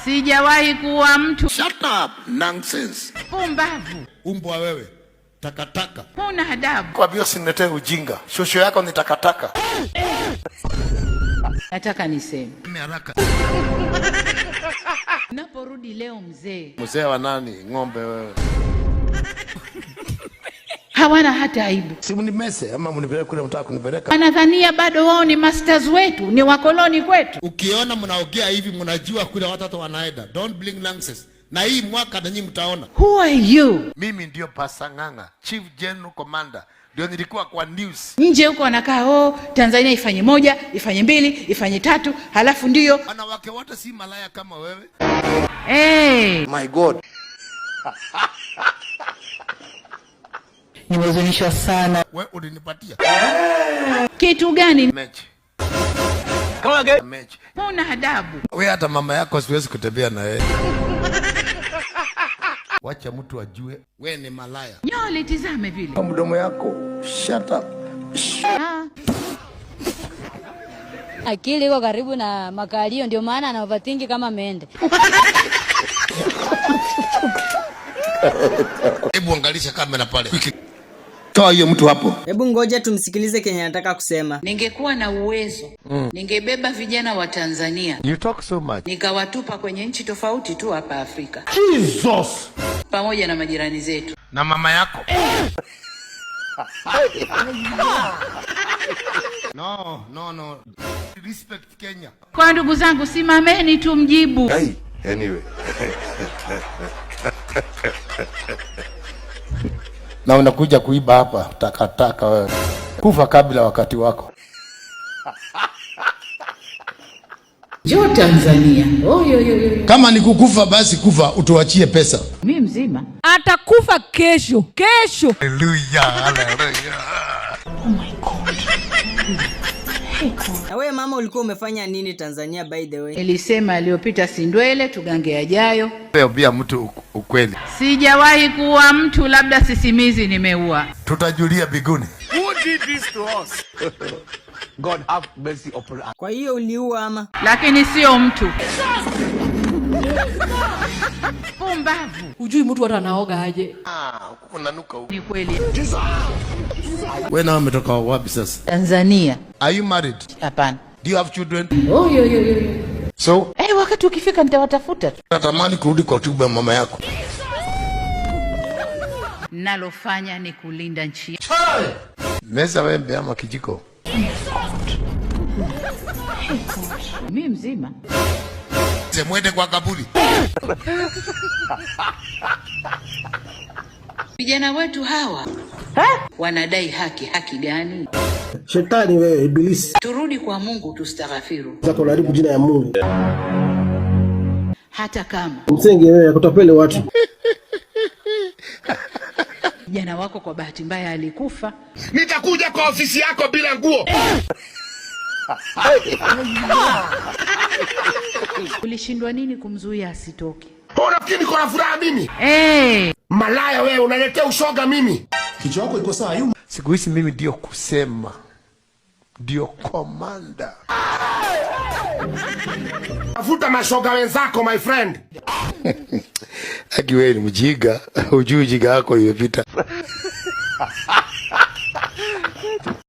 Sijawahi kuwa mtu. Shut up, nonsense. Pumbavu. Umbwa wewe. Takataka. Huna adabu. Kwa hiyo sinetee ujinga. Shosho yako ni takataka. Nataka niseme. Haraka. Unaporudi leo mzee. Mzee wa nani? Ng'ombe wewe. Hawana hata aibu. Si mnimese ama mnipeleke kule mtaka kunipeleka. Wanadhania bado wao ni masters wetu, ni wakoloni kwetu. Ukiona mnaongea hivi mnajua kule watoto wanaenda. Don't blink nonsense. Na hii mwaka na nyinyi mtaona. Who are you? Mimi ndio Pasa Ng'ang'a, Chief General Commander. Ndio nilikuwa kwa news. Nje huko wanakaa Tanzania ifanye 1, ifanye 2, ifanye 3, halafu ndio. Wanawake wote si malaya kama wewe. My God. Nimezunishwa sana. Wewe ulinipatia. Kitu gani? Mechi. Kama gani? Mechi. Huna adabu. Wewe hata mama yako siwezi kutembea na yeye. Wacha mtu ajue wewe ni malaya. Nyoli tizame vile. Kwa mdomo yako. Shut up. Akili iko karibu na makalio, ndio maana ana overthink kama mende. Hebu angalisha kamera pale. Toa hiyo mtu hapo. Hebu ngoja tumsikilize kenye anataka kusema. Ningekuwa na uwezo, ningebeba vijana wa Tanzania. You talk so much. Nikawatupa kwenye nchi tofauti tu hapa Afrika. Jesus. Pamoja na majirani zetu. Na mama yako. No. Respect Kenya. Kwa ndugu zangu, simameni tumjibu. Hey, anyway. Na unakuja kuiba hapa takataka wewe. Kufa kabla wakati wako. Jo Tanzania. Kama ni kukufa basi kufa, utuachie pesa. Mimi mzima. Atakufa kesho. Hallelujah. Oh my God. Na wewe mama ulikuwa umefanya nini Tanzania by the way? Nilisema aliyopita si ndwele, tugange yajayo. Wewe pia mtu ukweli. Sijawahi kuwa mtu, labda sisimizi nimeua. Tutajulia biguni. Who did this to us? God have mercy upon us. Kwa hiyo uliua ama? Lakini sio mtu. Pumbavu. Hujui mtu hata anaoga aje. Kunanuka huko. Ni kweli. Wewe na umetoka wapi sasa? Tanzania. Are you married? Hapana. Do you have children? So, Wakati ukifika nitawatafuta tu. natamani kurudi kwa tumbo ya mama yako. Nalofanya ni kulinda nchi. Meza wembe ama kijiko. Mimi mzima. Mwende kwa kaburi. Vijana wetu hawa wanadai haki. Haki gani? Shetani wewe, ibilisi. Turudi kwa Mungu tustaghfiru. Zako haribu jina ya Mungu. Hata kama Msenge wewe akutapele watu. kijana wako kwa bahati mbaya alikufa. Nitakuja kwa ofisi yako bila nguo. Ulishindwa nini kumzuia asitoke? Unafikiri niko na furaha mimi? Malaya wewe, unaletea ushoga mimi. Kichwa chako iko sawa yuma. Siku hizi mimi ndio kusema. Ndio komanda. Tafuta mashoga wenzako my friend. Hadi wewe ni mjiga, ujui jiga yako imepita.